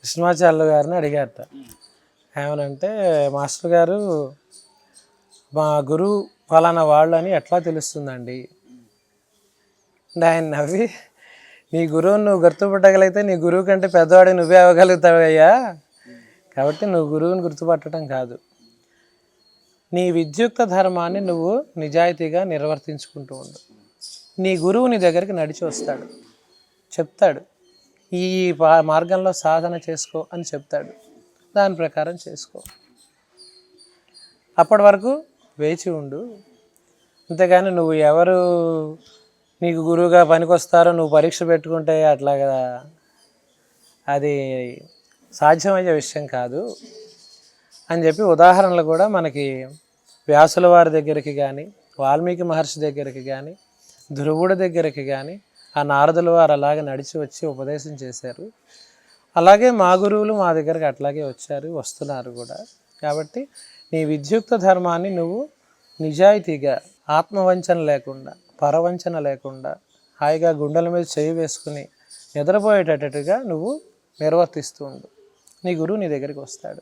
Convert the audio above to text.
కృష్ణమాచార్యులు గారిని అడిగారట. ఏమనంటే, మాస్టర్ గారు మా గురువు ఫలానా వాళ్ళు అని ఎట్లా తెలుస్తుందండి అంటే, ఆయన నవ్వి, నీ గురువుని నువ్వు గుర్తుపట్టగలిగితే నీ గురువు కంటే పెద్దవాడి నువ్వే అవ్వగలుగుతావయ్యా, కాబట్టి నువ్వు గురువుని గుర్తుపట్టడం కాదు, నీ విద్యుక్త ధర్మాన్ని నువ్వు నిజాయితీగా నిర్వర్తించుకుంటూ ఉండు. నీ గురువు నీ దగ్గరికి నడిచి వస్తాడు, చెప్తాడు, ఈ మార్గంలో సాధన చేసుకో అని చెప్తాడు, దాని ప్రకారం చేసుకో. అప్పటి వరకు వేచి ఉండు. అంతేగాని నువ్వు ఎవరు నీకు గురువుగా పనికొస్తారో నువ్వు పరీక్ష పెట్టుకుంటే అట్లాగా అది సాధ్యమయ్యే విషయం కాదు అని చెప్పి ఉదాహరణలు కూడా మనకి వ్యాసుల వారి దగ్గరికి కానీ, వాల్మీకి మహర్షి దగ్గరికి కానీ, ధ్రువుడి దగ్గరికి కానీ ఆ నారదుల వారు అలాగే నడిచి వచ్చి ఉపదేశం చేశారు. అలాగే మా గురువులు మా దగ్గరికి అట్లాగే వచ్చారు, వస్తున్నారు కూడా. కాబట్టి నీ విద్యుక్త ధర్మాన్ని నువ్వు నిజాయితీగా, ఆత్మవంచన లేకుండా, పరవంచన లేకుండా, హాయిగా గుండెల మీద చేయి వేసుకుని నిద్రపోయేటట్టుగా నువ్వు నిర్వర్తిస్తూ ఉండు. నీ గురువు నీ దగ్గరికి వస్తాడు.